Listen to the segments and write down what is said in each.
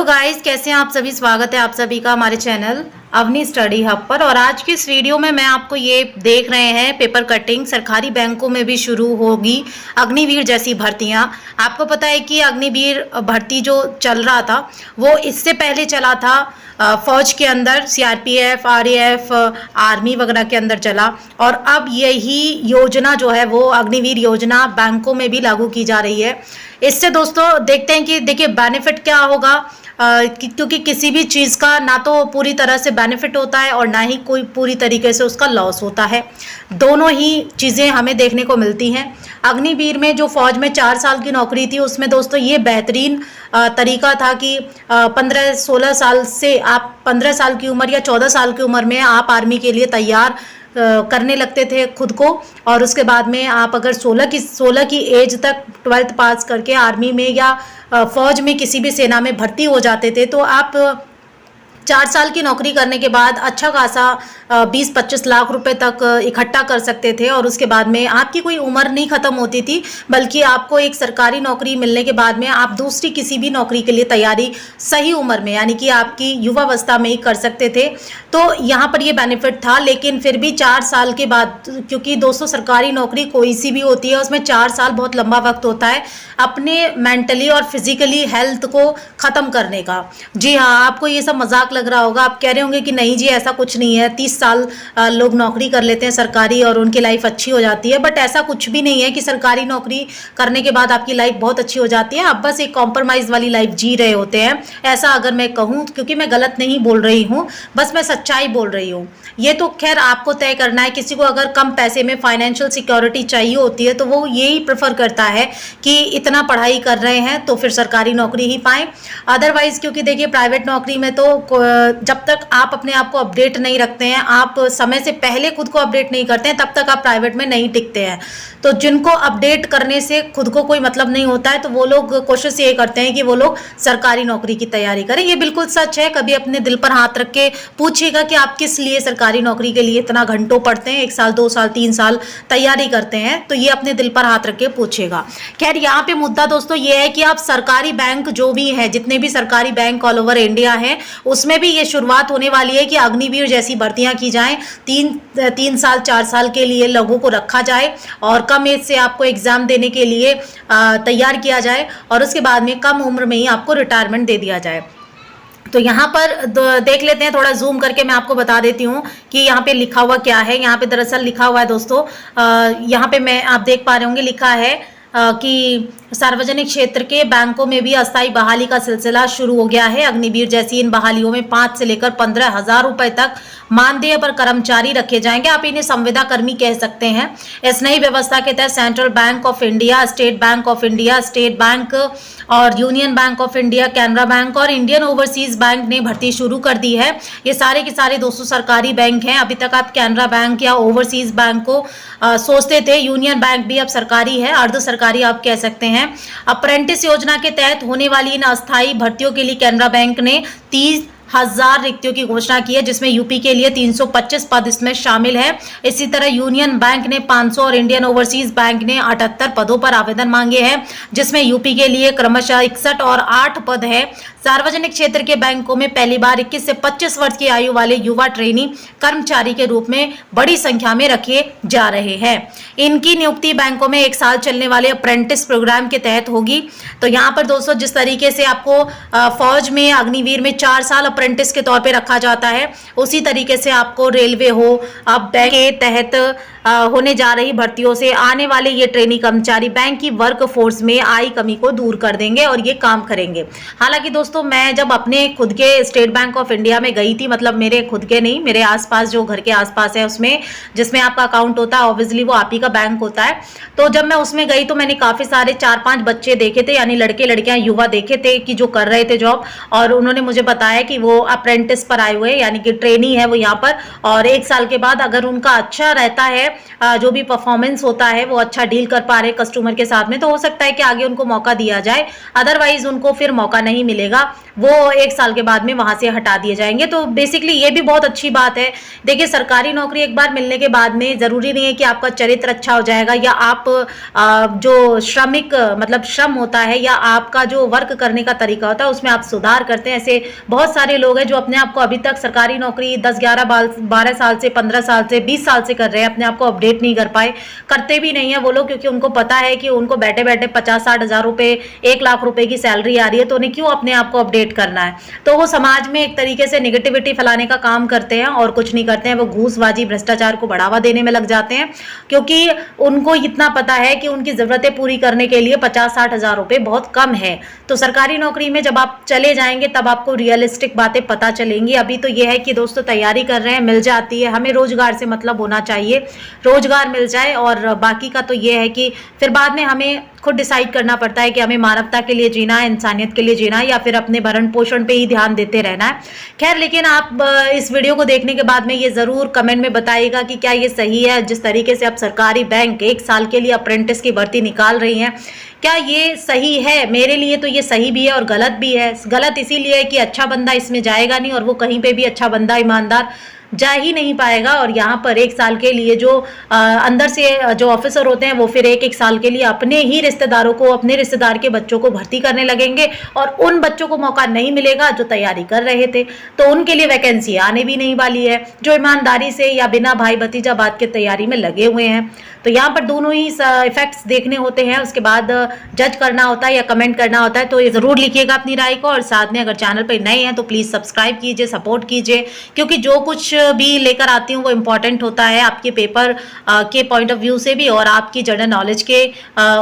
Guys, कैसे हैं आप सभी। स्वागत है आप सभी का हमारे चैनल अवनी स्टडी हब पर। और आज की इस वीडियो में मैं आपको ये देख रहे हैं पेपर कटिंग सरकारी बैंकों में भी शुरू होगी अग्निवीर जैसी भर्तियां। आपको पता है कि अग्निवीर भर्ती जो चल रहा था वो इससे पहले चला था फौज के अंदर, सीआरपीएफ, आरएएफ, आर्मी वगैरह के अंदर चला। और अब यही योजना जो है वो अग्निवीर योजना बैंकों में भी लागू की जा रही है। इससे दोस्तों देखते हैं कि देखिए बेनिफिट क्या होगा, क्योंकि किसी भी चीज़ का ना तो पूरी तरह से बेनिफिट होता है और ना ही कोई पूरी तरीके से उसका लॉस होता है। दोनों ही चीज़ें हमें देखने को मिलती हैं। अग्निवीर में जो फौज में 4 साल की नौकरी थी उसमें दोस्तों ये बेहतरीन तरीका था कि 15-16 साल से आप 15 साल की उम्र या 14 साल की उम्र में आप आर्मी के लिए तैयार करने लगते थे खुद को। और उसके बाद में आप अगर 16 की एज तक 12th पास करके आर्मी में या फौज में किसी भी सेना में भर्ती हो जाते थे तो आप 4 साल की नौकरी करने के बाद अच्छा खासा 20-25 लाख रुपए तक इकट्ठा कर सकते थे। और उसके बाद में आपकी कोई उम्र नहीं ख़त्म होती थी, बल्कि आपको एक सरकारी नौकरी मिलने के बाद में आप दूसरी किसी भी नौकरी के लिए तैयारी सही उम्र में यानी कि आपकी युवावस्था में ही कर सकते थे। तो यहाँ पर ये बेनिफिट था। लेकिन फिर भी 4 साल के बाद, क्योंकि दोस्तों सरकारी नौकरी कोई सी भी होती है उसमें 4 साल बहुत लंबा वक्त होता है अपने मेंटली और फिजिकली हेल्थ को ख़त्म करने का। जी हाँ, आपको ये सब मजाक लग रहा होगा, आप कह रहे होंगे कि नहीं जी ऐसा कुछ नहीं है, 30 साल लोग नौकरी कर लेते हैं सरकारी और उनकी लाइफ अच्छी हो जाती है। बट ऐसा कुछ भी नहीं है कि सरकारी नौकरी करने के बाद आपकी लाइफ बहुत अच्छी हो जाती है। आप बस एक कॉम्प्रोमाइज़ वाली लाइफ जी रहे होते हैं, ऐसा अगर मैं कहूँ, क्योंकि मैं गलत नहीं बोल रही हूँ, बस मैं सच्चाई बोल रही हूँ। ये तो खैर आपको तय करना है। किसी को अगर कम पैसे में फाइनेंशियल सिक्योरिटी चाहिए होती है तो वो यही प्रेफर करता है कि इतना पढ़ाई कर रहे हैं तो फिर सरकारी नौकरी ही पाएं। अदरवाइज क्योंकि देखिए प्राइवेट नौकरी में तो जब तक आप अपने आप को अपडेट नहीं रखते हैं, आप समय से पहले खुद को अपडेट नहीं करते हैं, तब तक आप प्राइवेट में नहीं टिकते हैं। तो जिनको अपडेट करने से खुद को कोई मतलब नहीं होता है तो वो लोग कोशिश ये करते हैं कि वो लोग सरकारी नौकरी की तैयारी करें। ये बिल्कुल सच है। कभी अपने दिल पर हाथ रख के पूछिएगा कि आप किस लिए सरकारी नौकरी के लिए इतना घंटों पढ़ते हैं, 1 साल 2 साल 3 साल तैयारी करते हैं, तो ये अपने दिल पर हाथ रख के पूछिएगा। खैर यहाँ पे मुद्दा दोस्तों ये है कि आप सरकारी बैंक जो भी है, जितने भी सरकारी बैंक ऑल ओवर इंडिया हैं, उसमें भी ये शुरुआत होने वाली है कि अग्निवीर जैसी भर्तियां की जाएं। 3 साल 4 साल के लिए लोगों को रखा जाए और कम एज से आपको एग्जाम देने के लिए तैयार किया जाए और उसके बाद में कम उम्र में ही आपको रिटायरमेंट दे दिया जाए। तो यहाँ पर देख लेते हैं, थोड़ा जूम करके मैं आपको बता देती हूँ कि यहाँ पे लिखा हुआ क्या है। यहाँ पे दरअसल लिखा हुआ है दोस्तों, यहाँ पे मैं आप देख पा रहे होंगे, लिखा है कि सार्वजनिक क्षेत्र के बैंकों में भी अस्थायी बहाली का सिलसिला शुरू हो गया है। अग्निवीर जैसी इन बहालियों में 5 से लेकर 15,000 रुपए तक मानदेय पर कर्मचारी रखे जाएंगे। आप इन्हें संविदा कर्मी कह सकते हैं। इस नई व्यवस्था के तहत central bank of India, state bank of India, state bank और union bank of India, Canara bank और इंडियन ओवरसीज बैंक ने भर्ती शुरू कर दी है। ये सारे के सारे दोस्तों सरकारी बैंक हैं। अभी तक आप कैनरा बैंक या ओवरसीज बैंक को सोचते थे। यूनियन बैंक भी अब सरकारी है, अर्ध सरकारी आप कह सकते हैं। अप्रेंटिस योजना के तहत होने वाली इन अस्थायी भर्तियों के लिए कैनरा बैंक ने 30,000 रिक्तियों की घोषणा की है, जिसमें यूपी के लिए 325 पद इसमें शामिल है। इसी तरह यूनियन बैंक ने 500 और इंडियन ओवरसीज बैंक ने 78 पदों पर आवेदन मांगे हैं, जिसमें यूपी के लिए क्रमशः 61 और 8 पद है। सार्वजनिक क्षेत्र के बैंकों में पहली बार 21 से 25 वर्ष की आयु वाले युवा ट्रेनी कर्मचारी के रूप में बड़ी संख्या में रखे जा रहे हैं। इनकी नियुक्ति बैंकों में 1 साल चलने वाले अप्रेंटिस प्रोग्राम के तहत होगी। तो यहाँ पर दोस्तों जिस तरीके से आपको फौज में, अग्निवीर में 4 साल अप्रेंटिस के तौर पे रखा जाता है, उसी तरीके से आपको रेलवे हो, अब बैंक के तहत होने जा रही भर्तियों से आने वाले ये ट्रेनी कर्मचारी बैंक की वर्क फोर्स में आई कमी को दूर कर देंगे और ये काम करेंगे। हालांकि दोस्तों मैं जब अपने खुद के स्टेट बैंक ऑफ इंडिया में गई थी, मतलब मेरे खुद के नहीं, मेरे आसपास जो घर के आसपास है उसमें, जिसमें आपका अकाउंट होता है, ऑब्वियसली वो आप ही का बैंक होता है। तो जब मैं उसमें गई तो मैंने काफी सारे 4-5 बच्चे देखे थे, यानी लड़के लड़कियां युवा देखे थे कि जो कर रहे थे जॉब, और उन्होंने मुझे बताया कि वो अप्रेंटिस पर आए हुए हैं, यानी कि ट्रेनी है वो यहाँ पर। और 1 साल के बाद अगर उनका अच्छा रहता है, जो भी परफॉर्मेंस होता है, वो अच्छा डील कर पा रहे कस्टमर के साथ में, तो हो सकता है कि आगे उनको मौका दिया जाए। अदरवाइज उनको फिर मौका नहीं मिलेगा। वो 1 साल के बाद में वहां से हटा दिए जाएंगे। तो बेसिकली ये भी बहुत अच्छी बात है। देखिए, सरकारी नौकरी एक बार मिलने के बाद में जरूरी नहीं है कि आपका चरित्र अच्छा हो जाएगा या आप जो श्रमिक मतलब श्रम होता है या आपका जो वर्क करने का तरीका होता है उसमें आप सुधार करते हैं। ऐसे बहुत सारे लोग हैं जो अपने आप को अभी तक सरकारी नौकरी 10-11-12 साल से, 15 साल से, 20 साल से कर रहे हैं, अपने आप को अपडेट नहीं कर पाए, करते भी नहीं है वो लोग, क्योंकि उनको पता है कि उनको बैठे बैठे 50-60 हज़ार रुपए, 1 लाख रुपए की सैलरी आ रही है, तो उन्हें क्यों अपने आप को अपडेट करना है। तो वो समाज में एक तरीके से निगेटिविटी फैलाने का काम करते हैं और कुछ नहीं करते हैं। वो घूसबाजी, भ्रष्टाचार को बढ़ावा देने में लग जाते हैं, क्योंकि उनको इतना पता है कि उनकी जरूरतें पूरी करने के लिए 50-60 हज़ार रुपए बहुत कम है। तो सरकारी नौकरी में जब आप चले जाएंगे तब आपको रियलिस्टिक बातें पता चलेंगी। अभी तो यह है कि दोस्तों तैयारी कर रहे हैं, मिल जाती है, हमें रोजगार से मतलब होना चाहिए, रोजगार मिल जाए, और बाकी का तो यह है कि फिर बाद में हमें खुद डिसाइड करना पड़ता है कि हमें मानवता के लिए जीना है, इंसानियत के लिए जीना है, या फिर अपने भरण पोषण पे ही ध्यान देते रहना है। खैर, लेकिन आप इस वीडियो को देखने के बाद में ये जरूर कमेंट में बताइएगा कि क्या ये सही है जिस तरीके से आप सरकारी बैंक 1 साल के लिए अप्रेंटिस की भर्ती निकाल रही हैं। क्या ये सही है? मेरे लिए तो ये सही भी है और गलत भी है। गलत इसीलिए है कि अच्छा बंदा इसमें जाएगा नहीं, और वो कहीं पे भी अच्छा बंदा, ईमानदार जा ही नहीं पाएगा। और यहाँ पर 1 साल के लिए जो अंदर से जो ऑफिसर होते हैं वो फिर 1-1 साल के लिए अपने ही रिश्तेदारों को, अपने रिश्तेदार के बच्चों को भर्ती करने लगेंगे, और उन बच्चों को मौका नहीं मिलेगा जो तैयारी कर रहे थे। तो उनके लिए वैकेंसी आने भी नहीं वाली है, जो ईमानदारी से या बिना भाई भतीजा बात के तैयारी में लगे हुए हैं। तो यहाँ पर दोनों ही इफेक्ट्स देखने होते हैं, उसके बाद जज करना होता है या कमेंट करना होता है। तो ये जरूर लिखिएगा अपनी राय को, और साथ में अगर चैनल पर नए हैं तो प्लीज सब्सक्राइब कीजिए, सपोर्ट कीजिए, क्योंकि जो कुछ भी लेकर आती हूँ वो इम्पोर्टेंट होता है आपके पेपर के पॉइंट ऑफ व्यू से भी, और आपकी जनरल नॉलेज के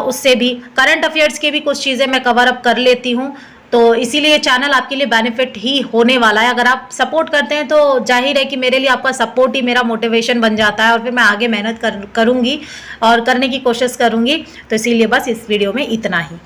उससे भी। करंट अफेयर्स के भी कुछ चीजें मैं कवर अप कर लेती हूँ, तो इसीलिए चैनल आपके लिए बेनिफिट ही होने वाला है। अगर आप सपोर्ट करते हैं तो जाहिर है कि मेरे लिए आपका सपोर्ट ही मेरा मोटिवेशन बन जाता है, और फिर मैं आगे मेहनत करूंगी और करने की कोशिश करूंगी। तो इसीलिए बस इस वीडियो में इतना ही।